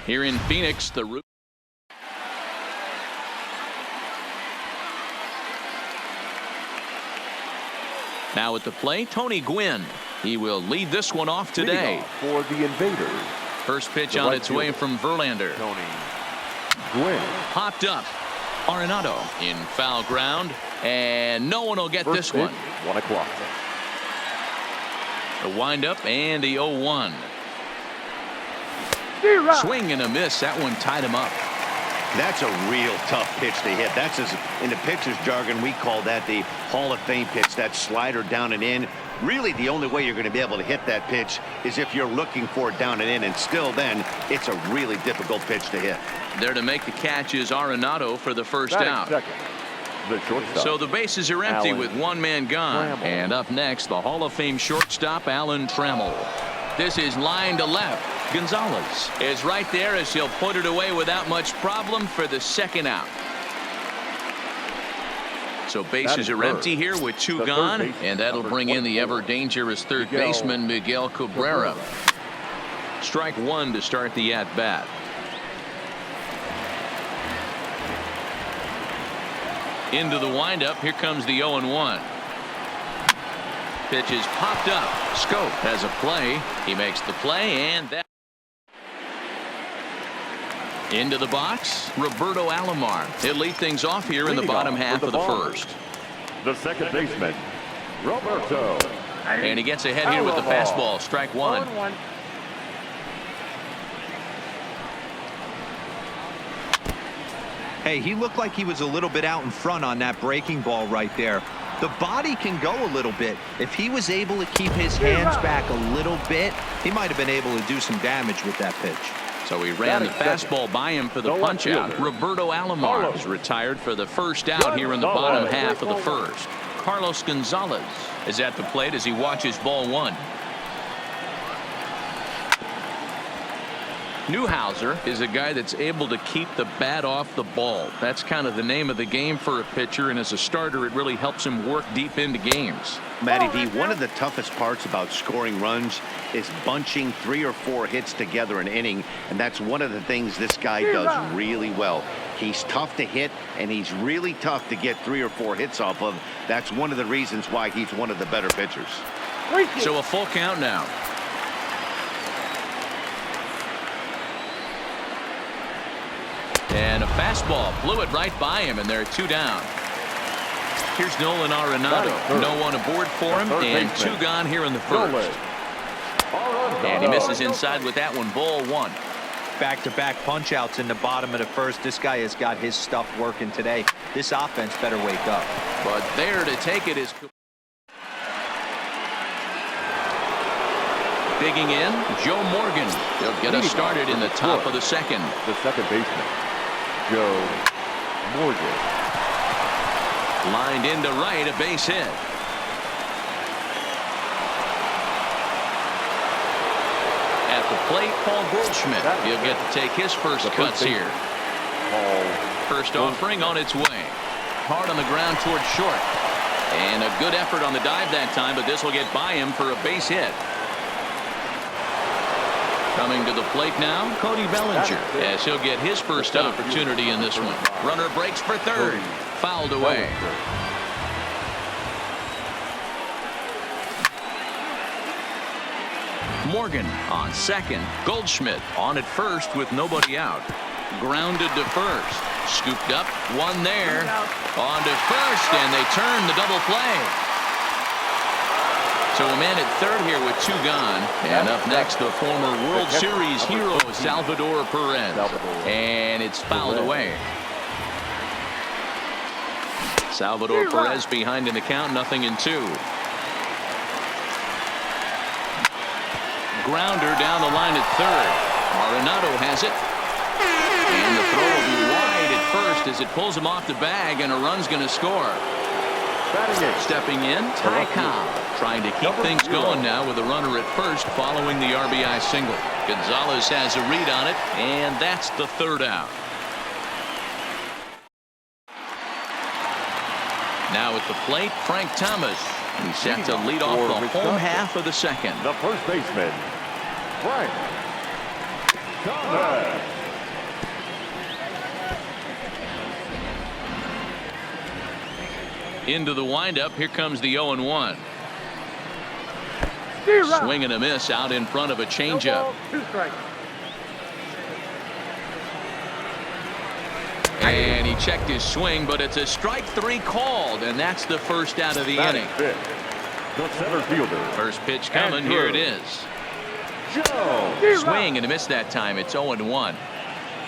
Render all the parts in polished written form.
Here in Phoenix, now at the plate, Tony Gwynn. He will lead this one off today. For the Invaders. First pitch on its way from Verlander. Tony Gwynn. Popped up. Arenado in foul ground, and no one will get this one. 1 o'clock. The windup and the 0-1. Swing and a miss. That one tied him up. That's a real tough pitch to hit. That's, in the pitcher's jargon, we call that the Hall of Fame pitch. That slider down and in. Really, the only way you're going to be able to hit that pitch is if you're looking for it down and in, and still then, it's a really difficult pitch to hit. There to make the catch is Arenado for the first out. So the bases are empty with one man gone. And up next, the Hall of Fame shortstop, Alan Trammell. This is line to left. Gonzalez is right there as he'll put it away without much problem for the second out. So bases are empty here with two gone, and that'll bring in the ever dangerous third baseman Miguel Cabrera. Strike one to start the at bat. Into the windup. Here comes the 0-1. Pitch is popped up. Scope has a play. He makes the play, and that. Into the box, Roberto Alomar. He'll lead things off here in the bottom half of the first. The second baseman, Roberto. And he gets ahead here with the fastball. Strike one. Hey, he looked like he was a little bit out in front on that breaking ball right there. The body can go a little bit. If he was able to keep his hands back a little bit, he might have been able to do some damage with that pitch. So he ran the fastball by him for the punch out. Roberto Alomar is retired for the first out here in the bottom half of the first. Carlos Gonzalez is at the plate as he watches ball one. Newhouser is a guy that's able to keep the bat off the ball. That's kind of the name of the game for a pitcher, and as a starter, it really helps him work deep into games. Matty D, one of the toughest parts about scoring runs is bunching 3 or 4 hits together an inning, and that's one of the things this guy does really well. He's tough to hit, and he's really tough to get 3 or 4 hits off of. That's one of the reasons why he's one of the better pitchers. So a full count now. And a fastball blew it right by him, and there are 2 down. Here's Nolan Arenado. No one aboard for him, and 2 gone here in the first. And he misses inside with that one. Ball 1. Back-to-back punch-outs in the bottom of the first. This guy has got his stuff working today. This offense better wake up. But there to take it is digging in, Joe Morgan. He'll get us started in the top of the second. The second baseman, Joe Morgan. Lined into right, a base hit. At the plate, Paul Goldschmidt. He'll get to take his first cuts here. First offering on its way. Hard on the ground towards short. And a good effort on the dive that time, but this will get by him for a base hit. Coming to the plate now, Cody Bellinger, as he'll get his first opportunity in this one. Runner breaks for third. Fouled away. Morgan on second. Goldschmidt on at first with nobody out. Grounded to first. Scooped up. One there. On to first, and they turn the double play. So a man at third here with 2 gone. And up next, the former World Series hero, Salvador Perez. And it's fouled away. Salvador Perez behind in the count, 0-2. Grounder down the line at third. Arenado has it. And the throw will be wide at first as it pulls him off the bag, and a run's going to score. Stepping in, Ty Cobb, trying to keep things going now with a runner at first following the RBI single. Gonzalez has a read on it, and that's the third out. Now at the plate, Frank Thomas. He's set to lead off the home half of the second. The first baseman, Frank Comeback. Into the windup. Here comes the 0-1. Swing and a miss out in front of a changeup. And he checked his swing, but it's a strike 3 called, and that's the first out of the inning. The center fielder. First pitch coming. Here it is. Joe. Swing and a miss that time. It's 0-1.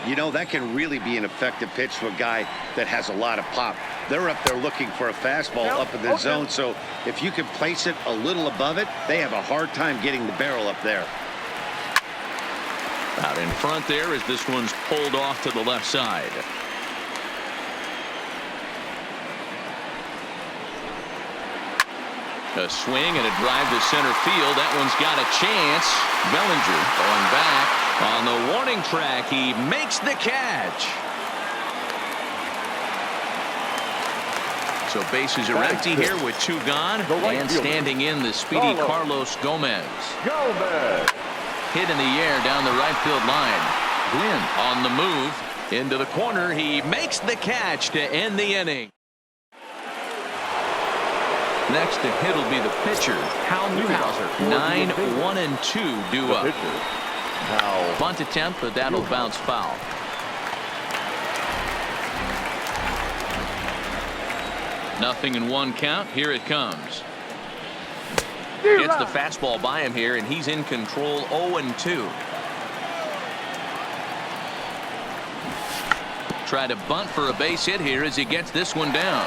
You know, that can really be an effective pitch to a guy that has a lot of pop. They're up there looking for a fastball up in the zone, so if you can place it a little above it, they have a hard time getting the barrel up there. Out in front there as this one's pulled off to the left side. A swing and a drive to center field. That one's got a chance. Bellinger going back on the warning track. He makes the catch. So bases are empty here with 2 gone. And standing in the speedy Carlos Gomez. Gomez. Hit in the air down the right field line. Gwynn on the move into the corner. He makes the catch to end the inning. Next to hit will be the pitcher, Hal Newhouser. 9-1-2 due up. Bunt attempt, but that'll bounce foul. Nothing in 1 count. Here it comes. Gets the fastball by him here, and he's in control. 0-2. Try to bunt for a base hit here as he gets this one down.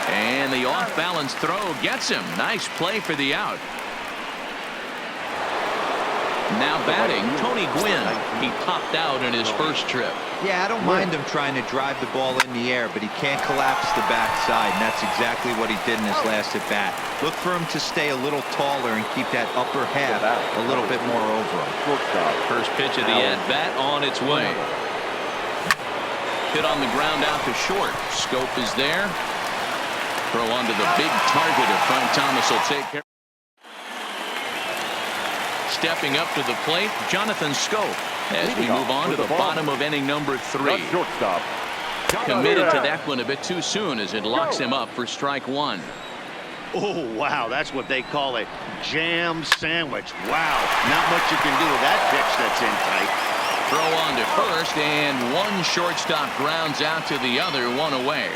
And the off-balance throw gets him. Nice play for the out. Now batting, Tony Gwynn. He popped out in his first trip. Yeah, I don't mind him trying to drive the ball in the air, but he can't collapse the backside, and that's exactly what he did in his last at-bat. Look for him to stay a little taller and keep that upper half a little bit more over him. First pitch of the at-bat on its way. Hit on the ground out to short. Scope is there. Throw onto the big target of Frank Thomas will take care. Stepping up to the plate, Jonathan Scope. As we move on to the bottom of inning number 3. Committed to that one a bit too soon as it locks him up for strike 1. Oh, wow, that's what they call a jam sandwich. Wow, not much you can do with that pitch that's in tight. Throw on to first, and one shortstop grounds out to the other, 1 away.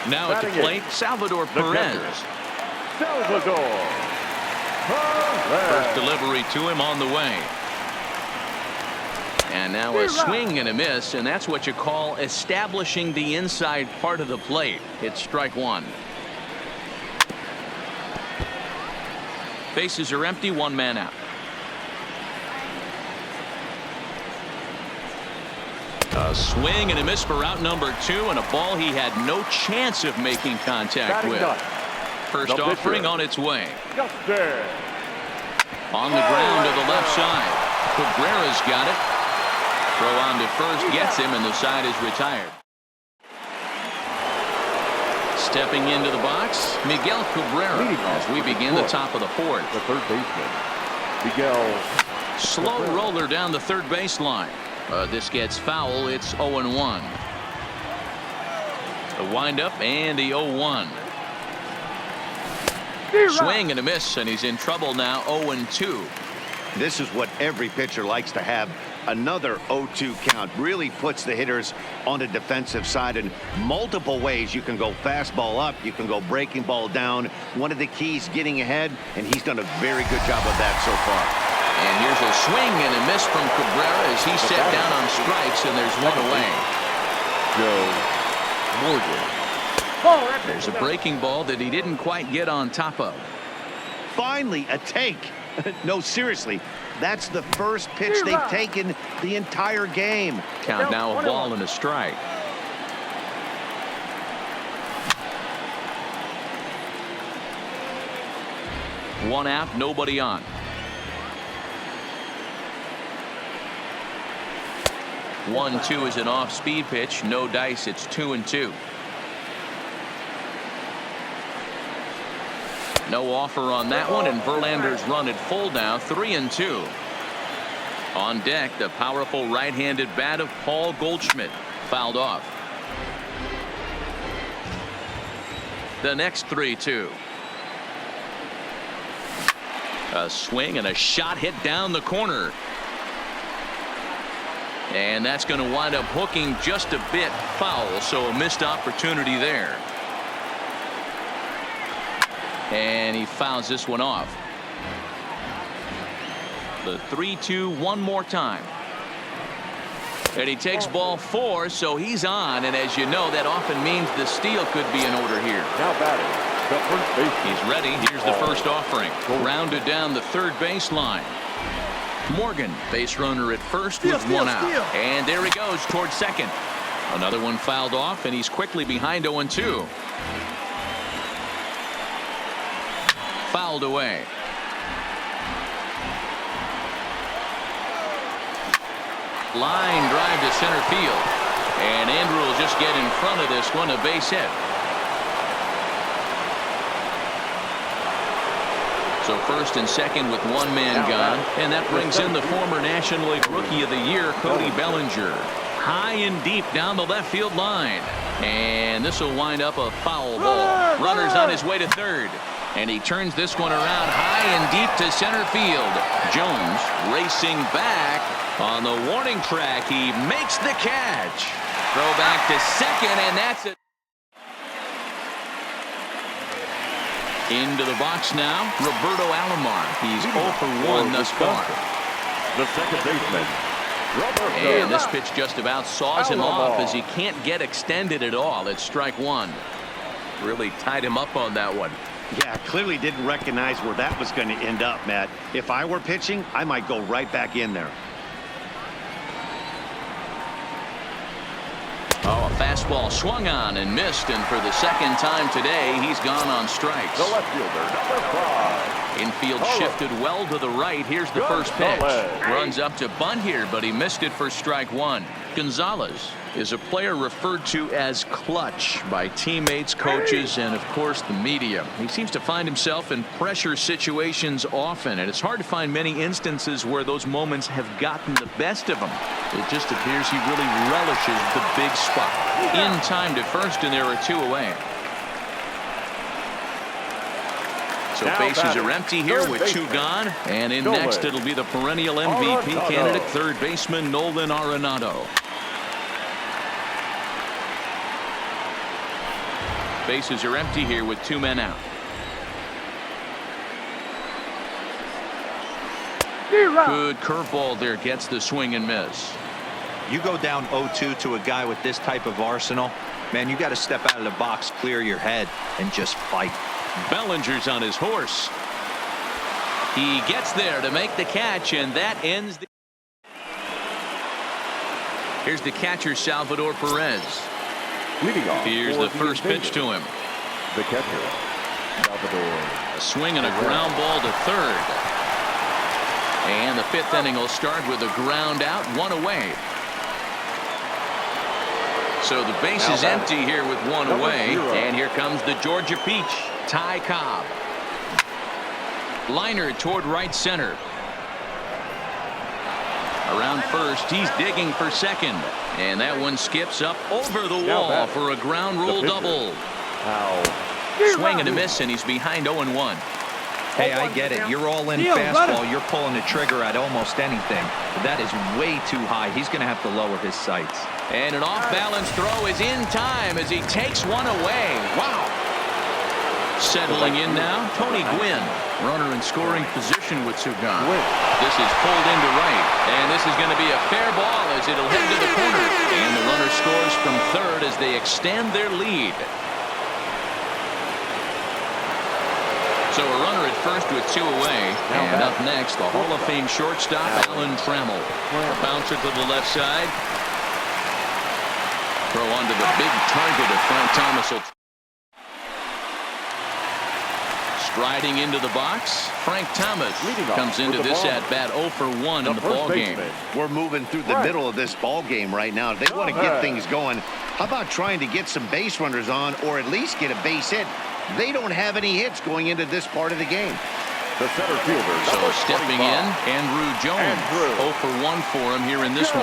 Now at the plate, Salvador Perez. First delivery to him on the way. And now a swing and a miss, and that's what you call establishing the inside part of the plate. It's strike 1. Bases are empty, 1 man out. A swing and a miss for out number 2, and a ball he had no chance of making contact with. First offering on its way. On the ground to the left side. Cabrera's got it. Throw on to first gets him, and the side is retired. Stepping into the box, Miguel Cabrera as we begin the top of the 4th. The third baseman, Miguel. Slow roller down the third baseline. This gets foul. It's 0-1. The windup and the 0-1. Swing and a miss, and he's in trouble now. 0-2. This is what every pitcher likes to have. Another 0-2 count really puts the hitters on the defensive side in multiple ways. You can go fastball up, you can go breaking ball down. One of the keys getting ahead, and he's done a very good job of that so far. And here's a swing and a miss from Cabrera as he's set down on strikes, and there's 1 away. Joe Morgan. There's a breaking ball that he didn't quite get on top of. Finally, a take. No, seriously, that's the first pitch they've taken the entire game. Count now a ball and a strike. One out, nobody on. 1-2 is an off-speed pitch. No dice. It's 2-2. No offer on that one, and Verlander's run at full now. 3-2. On deck, the powerful right-handed bat of Paul Goldschmidt. Fouled off. The next 3-2. A swing and a shot hit down the corner. And that's going to wind up hooking just a bit foul, so a missed opportunity there. And he fouls this one off. The 3-2 one more time. And he takes ball 4, so he's on. And as you know, that often means the steal could be in order here. Now batting, the first baseman. He's ready. Here's the first offering. Rounded down the third baseline. Morgan, base runner at first with one out. And there he goes towards second. Another one fouled off, and he's quickly behind 0-2. Fouled away. Line drive to center field. And Andrew will just get in front of this one, a base hit. So first and second with one man gone. And that brings in the former National League Rookie of the Year, Cody Bellinger. High and deep down the left field line. And this will wind up a foul ball. Runner's on his way to third. And he turns this one around high and deep to center field. Jones racing back on the warning track. He makes the catch. Throw back to second, and that's it. Into the box now, Roberto Alomar. He's 0 for 1 thus far. The second baseman, Roberto. And this pitch just about saws him off as he can't get extended at all. It's strike one. Really tied him up on that one. Yeah, clearly didn't recognize where that was going to end up, Matt. If I were pitching, I might go right back in there. Oh, a fastball swung on and missed, and for the second time today, he's gone on strikes. The left fielder, number 5. Infield shifted well to the right. Here's the first pitch. Runs up to bunt here, but he missed it for strike one. Gonzalez is a player referred to as clutch by teammates, coaches, and of course the media. He seems to find himself in pressure situations often, and it's hard to find many instances where those moments have gotten the best of him. It just appears he really relishes the big spot. In time to first, and there are 2 away. So bases are empty here with 2 gone. And in next, it'll be the perennial MVP candidate, third baseman Nolan Arenado. Bases are empty here with 2 men out. Good curveball there, gets the swing and miss. You go down 0-2 to a guy with this type of arsenal, man, you got to step out of the box, clear your head, and just fight. Bellinger's on his horse. He gets there to make the catch, and that ends the... Here's the catcher, Salvador Perez. Leading off. Here's the first pitch to him. The catcher, Salvador. A swing and a ground ball to third. And the 5th inning will start with a ground out, 1 away. So the base is empty here with 1 away. And here comes the Georgia Peach, Ty Cobb. Liner toward right center. Around first, he's digging for second. And that one skips up over the wall for a ground rule double. Swing and a miss, and he's behind 0-1. Hey, I get it. You're all in fastball. You're pulling the trigger at almost anything. But that is way too high. He's going to have to lower his sights. And an off-balance throw is in time as he takes one away. Wow. Settling in now, Tony Gwynn. Runner in scoring position with 2 gone. This is pulled into right. And this is going to be a fair ball as it'll head to the corner. And the runner scores from third as they extend their lead. So a runner at first with 2 away. And up next, the Hall of Fame shortstop, Alan Trammell. A bouncer to the left side. Throw onto the big target of Frank Thomas. Striding into the box, Frank Thomas comes into this at-bat 0 for 1 in the ball game. We're moving through the middle of this ball game right now. They want to get things going. How about trying to get some base runners on, or at least get a base hit? They don't have any hits going into this part of the game. The center fielder. So number stepping 25. in, Andrew Jones. 0 for 1 for him here in this one.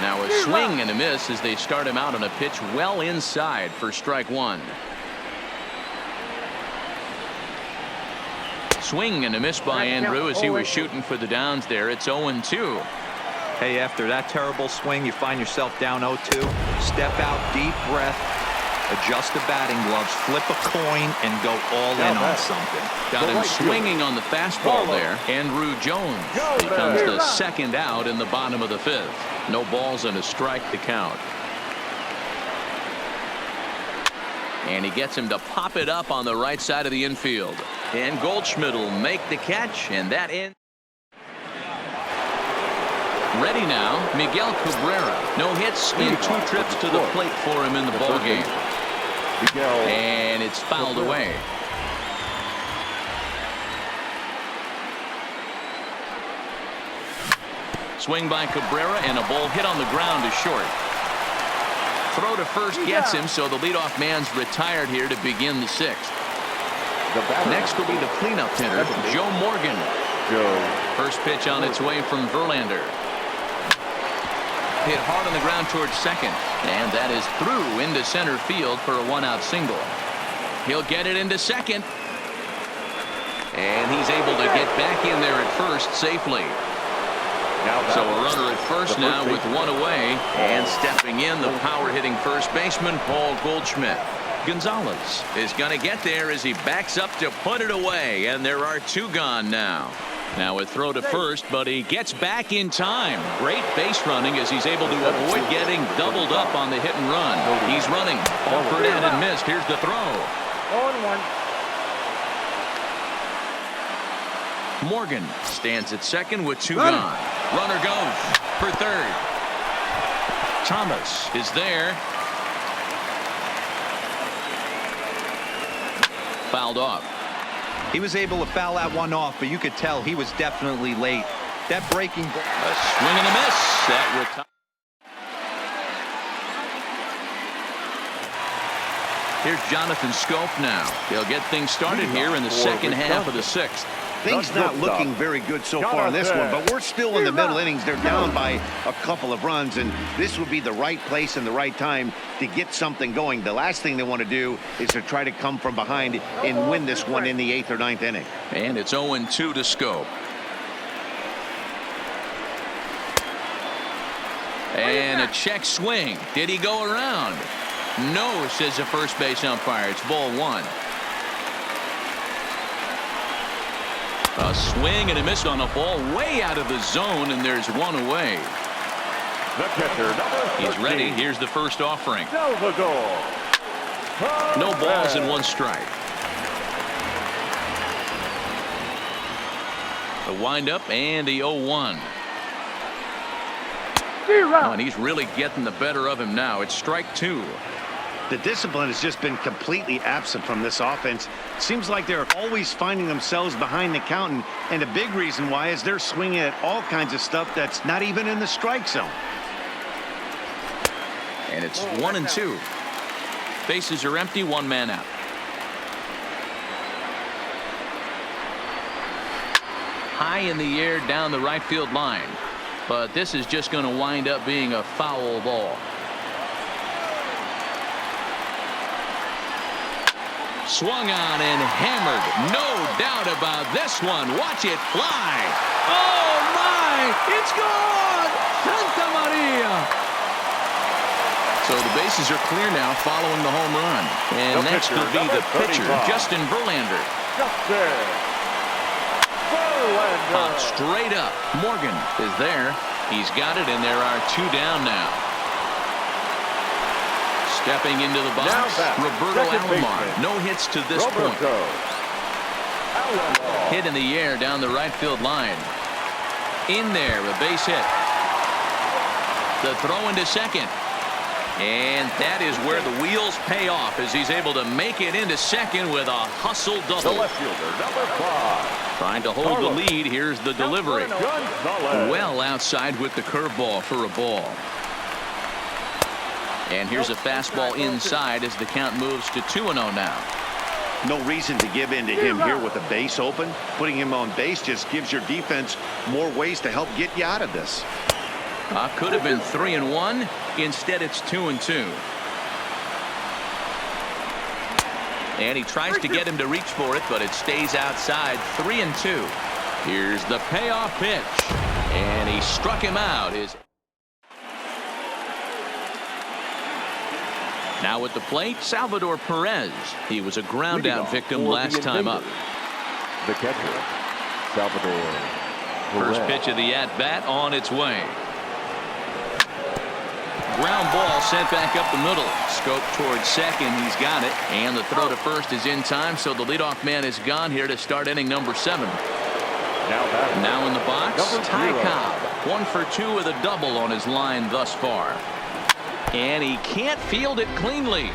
Now a swing and a miss as they start him out on a pitch well inside for strike one. Swing and a miss by Andrew as he was shooting for the downs there. It's 0-2. Hey, after that terrible swing, you find yourself down 0-2. Step out, deep breath, adjust the batting gloves, flip a coin, and go all in on something. Got him swinging on the fastball there. Andrew Jones becomes the second out in the bottom of the fifth. No balls and a strike to count. And he gets him to pop it up on the right side of the infield. And Goldschmidt will make the catch, and that ends. Ready now, Miguel Cabrera. No hits in 2 trips to the plate for him in the ball game. And it's fouled away. Swing by Cabrera, and a ball hit on the ground is short. Throw to first gets him, so the leadoff man's retired here to begin the 6th. Next will be the cleanup hitter, Joe Morgan. First pitch on its way from Verlander. Hit hard on the ground towards second, and that is through into center field for a 1-out single. He'll get it into second, and he's able to get back in there at first safely. So a runner at first now with 1 away, and stepping in, the power-hitting first baseman Paul Goldschmidt. Gonzalez is going to get there as he backs up to put it away, and there are 2 gone now. Now a throw to first, but he gets back in time. Great base running as he's able to avoid getting doubled up on the hit and run. He's running. Offered in and missed. Here's the throw. 0-1. Morgan stands at second with 2 gone. Runner goes for third. Thomas is there. Fouled off. He was able to foul that one off, but you could tell he was definitely late. That breaking ball. A swing and a miss. That Here's Jonathan Scope now. He'll get things started here in the second half of the 6th. Things not looking very good so far in this one, but we're still in the middle innings. They're down by a couple of runs, and this would be the right place and the right time to get something going. The last thing they want to do is to try to come from behind and win this one in the 8th or 9th inning. And it's 0-2 to Scope. And a check swing. Did he go around? No, says the first base umpire. It's ball 1. A swing and a miss on a ball way out of the zone, and there's 1 away. The catcher, number 13. He's ready. Here's the first offering. No balls and 1 strike. The windup and the 0-1. Oh, and he's really getting the better of him now. It's strike 2. The discipline has just been completely absent from this offense. Seems like they're always finding themselves behind the count, and a big reason why is they're swinging at all kinds of stuff that's not even in the strike zone. And it's 1-2. Bases are empty, 1 man out. High in the air down the right field line, but this is just going to wind up being a foul ball. Swung on and hammered. No doubt about this one. Watch it fly. Oh, my. It's gone. Santa Maria. So the bases are clear now following the home run. And next will be the pitcher, Justin Verlander. Popped straight up. Morgan is there. He's got it, and there are 2 down now. Stepping into the box, Roberto Alomar. No hits to this point. Hit in the air down the right field line. In there, a base hit. The throw into second. And that is where the wheels pay off as he's able to make it into second with a hustle double. Trying to hold the lead. Here's the delivery. Well outside with the curveball for a ball. And here's a fastball inside as the count moves to 2-0 now. No reason to give in to him here with a base open. Putting him on base just gives your defense more ways to help get you out of this. Could have been 3-1. Instead, it's 2-2. And he tries to get him to reach for it, but it stays outside. 3-2. Here's the payoff pitch. And he struck him out. Now at the plate, Salvador Perez. He was a ground out victim last time up. The catcher, Salvador Perez. First pitch of the at-bat on its way. Ground ball sent back up the middle. Scope towards second. He's got it. And the throw to first is in time, so the leadoff man is gone here to start inning number 7. Now in the box, Ty Cobb. 1 for 2 with a double on his line thus far. And he can't field it cleanly.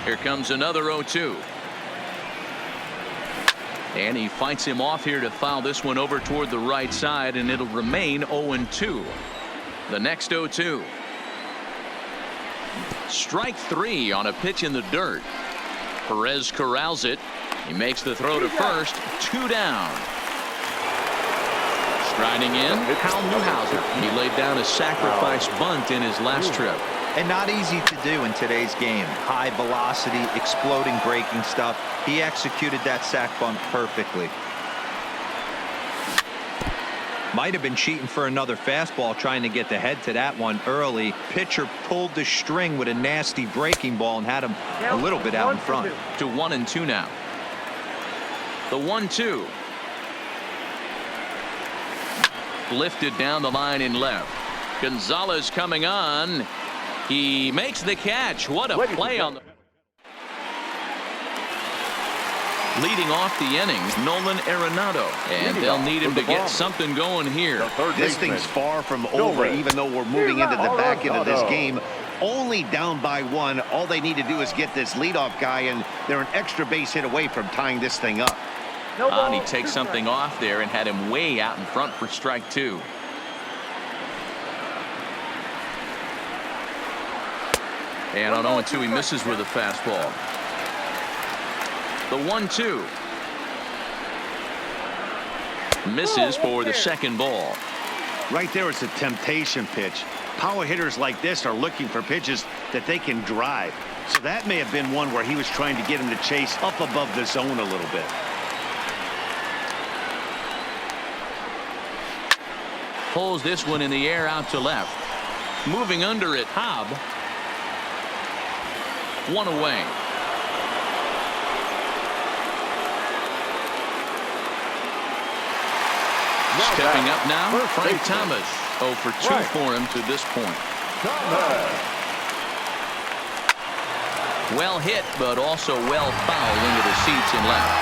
Here comes another 0-2. And he fights him off here to foul this one over toward the right side, and it'll remain 0-2. The next 0-2. Strike 3 on a pitch in the dirt. Perez corrals it. He makes the throw to first. 2 down. Striding in, Hal Newhouser. He laid down a sacrifice bunt in his last trip. And not easy to do in today's game. High velocity, exploding breaking stuff. He executed that sac bunt perfectly. Might have been cheating for another fastball, trying to get the head to that one early. Pitcher pulled the string with a nasty breaking ball and had him a little bit out in front. To 1-2 now. The 1-2. Lifted down the line in left. Gonzalez coming on. He makes the catch. What a play on the... Leading off the inning, Nolan Arenado. And they'll need him to get something going here. This thing's far from over, even though we're moving into the back end of this game. Only down by 1. All they need to do is get this leadoff guy, and they're an extra base hit away from tying this thing up. And he takes something off there and had him way out in front for strike 2. And on 0-2, he misses with a fastball. The 1-2. Misses for the second ball. Right there is a temptation pitch. Power hitters like this are looking for pitches that they can drive. So that may have been one where he was trying to get him to chase up above the zone a little bit. Pulls this one in the air out to left. Moving under it, Hobb. 1 away. Stepping up now, Frank Thomas. 0 for 2 for him to this point. Well hit, but also well fouled into the seats in left.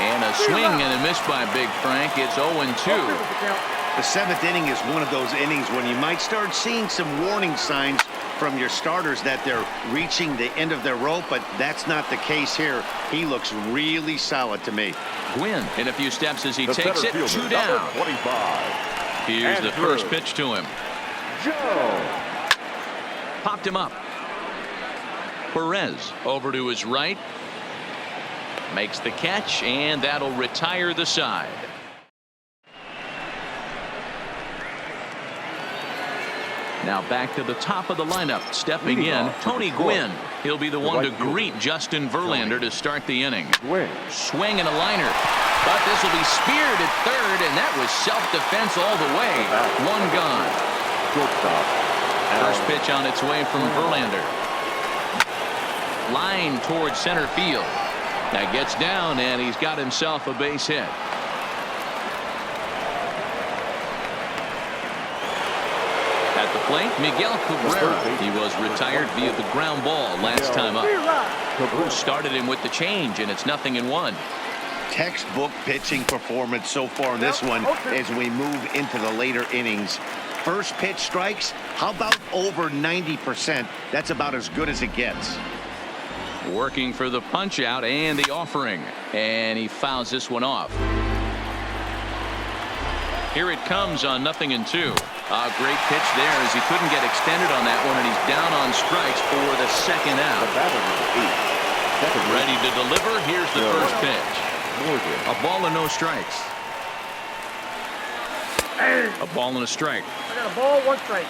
And a swing and a miss by Big Frank. It's 0-2. The 7th inning is one of those innings when you might start seeing some warning signs from your starters that they're reaching the end of their rope, but that's not the case here. He looks really solid to me. Gwynn in a few steps as he takes it. 2 down. 25. Here's the first pitch to him. Joe. Popped him up. Perez over to his right. Makes the catch, and that'll retire the side. Now back to the top of the lineup. Stepping in, Tony Gwynn. He'll be the one to greet Justin Verlander to start the inning. Swing and a liner. But this will be speared at third, and that was self-defense all the way. 1 gone. First pitch on its way from Verlander. Line towards center field. That gets down, and he's got himself a base hit. At the plate, Miguel Cabrera. He was retired via the ground ball last time up. Started him with the change, and it's 0-1. Textbook pitching performance so far in this one as we move into the later innings. First pitch strikes, how about over 90%? That's about as good as it gets. Working for the punch out and the offering, and he fouls this one off. Here it comes on 0-2. A great pitch there as he couldn't get extended on that one, and he's down on strikes for the second out. Ready to deliver. Here's the first pitch. A ball and no strikes. A ball and a strike. I got a ball, 1 strike.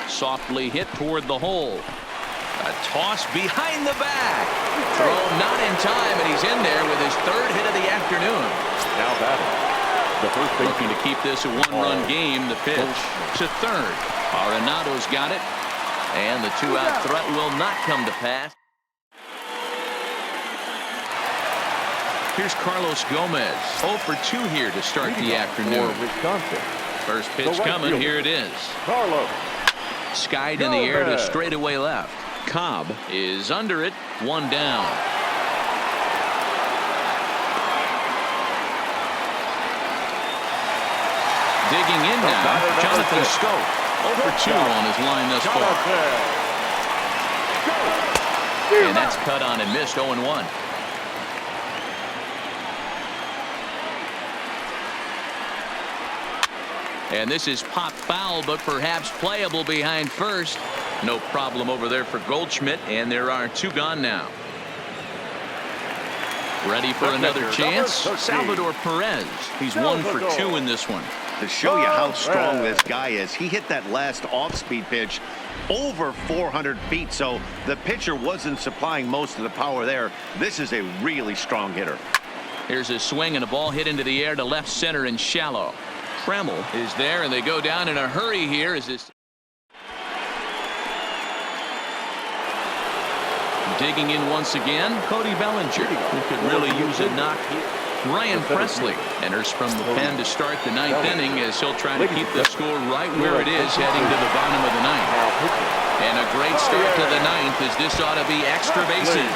Softly hit toward the hole. A toss behind the back. Throw not in time, and he's in there with his 3rd hit of the afternoon. Now batting, the first baseman. Looking to keep this a 1-run game. The pitch to third. Arenado's got it, and the 2-out threat will not come to pass. Here's Carlos Gomez. 0 for 2 here to start the afternoon. Wisconsin. First pitch coming. Here it is. Carlos. Skied in the air to straightaway left. Cobb is under it. 1 down. Digging in now, Jonathan Scope. 0 for 2 on his line thus far. And that's cut on and missed. 0-1. And this is popped foul, but perhaps playable behind first. No problem over there for Goldschmidt, and there are 2 gone now. Ready for another chance? Salvador Perez. He's 1 for 2 in this one. To show you how strong this guy is, he hit that last off-speed pitch over 400 feet, so the pitcher wasn't supplying most of the power there. This is a really strong hitter. Here's a swing and a ball hit into the air to left center and shallow. Tremmel is there, and they go down in a hurry here as this. Digging in once again, Cody Bellinger, who could really use a knock here. Ryan Presley enters from the pen to start the 9th inning as he'll try to keep the score right where it is heading to the bottom of the 9th. And a great start to the 9th as this ought to be extra bases.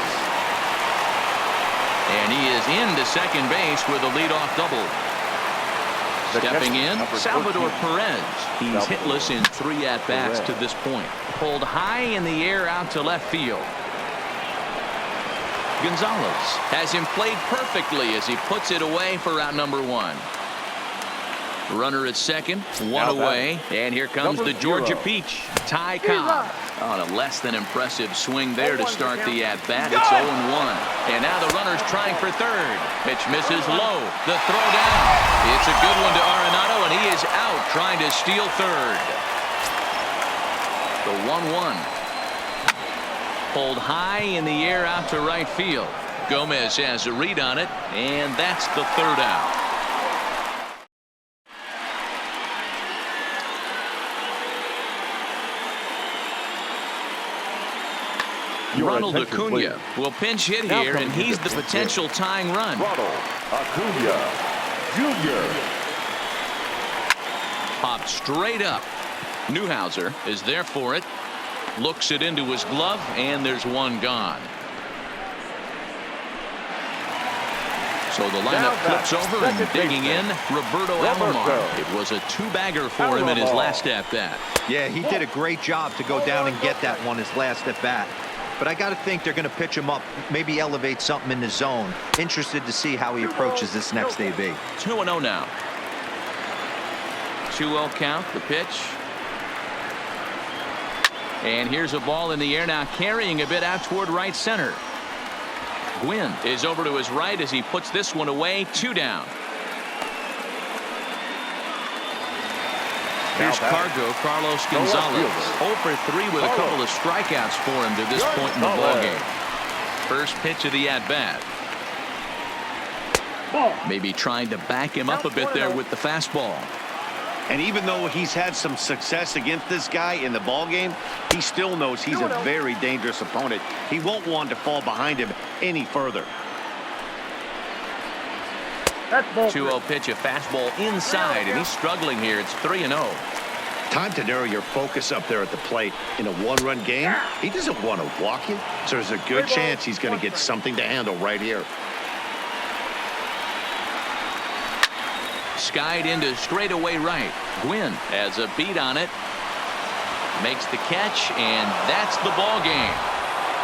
And he is into second base with a leadoff double. Stepping in, Salvador Perez. He's hitless in 3 at-bats to this point. Pulled high in the air out to left field. Gonzalez has him played perfectly as he puts it away for out number 1. Runner at second, 1 away, and here comes the Georgia Peach, Ty Cobb. On a less than impressive swing there to start the at-bat. It's 0-1. And now the runner's trying for third. Pitch misses low. The throw down. It's a good one to Arenado, and he is out trying to steal third. The 1-1. Pulled high in the air out to right field. Gomez has a read on it, and that's the 3rd out. Ronald Acuna will pinch hit here, and he's the potential tying run. Ronald Acuna Jr. Popped straight up. Newhouser is there for it. Looks it into his glove, and there's 1 gone. So the lineup flips over, and digging in, Roberto Alomar. It was a 2-bagger for him in his last at-bat. Yeah, he did a great job to go down and get that one his last at-bat. But I got to think they're going to pitch him up, maybe elevate something in the zone. Interested to see how he approaches this next AB. 2-0 now. 2-0 count, the pitch. And here's a ball in the air now, carrying a bit out toward right center. Gwynn is over to his right as he puts this one away. 2 down. Here's Cargo, Carlos Gonzalez. 0 for 3 with a couple of strikeouts for him to this point in the ballgame. First pitch of the at-bat. Maybe trying to back him up a bit there with the fastball. And even though he's had some success against this guy in the ballgame, he still knows he's a very dangerous opponent. He won't want to fall behind him any further. 2-0 pitch, a fastball inside, and he's struggling here. It's 3-0. Time to narrow your focus up there at the plate. In a one-run game, he doesn't want to walk you, so there's a good chance he's going to get something to handle right here. Skied into straightaway right. Gwynn has a beat on it. Makes the catch, and that's the ball game.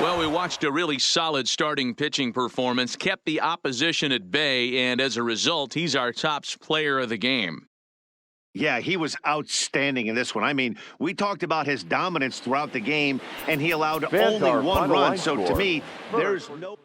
Well, we watched a really solid starting pitching performance, kept the opposition at bay, and as a result, he's our top player of the game. Yeah, he was outstanding in this one. I mean, we talked about his dominance throughout the game, and he allowed only one run. So to me, there's no...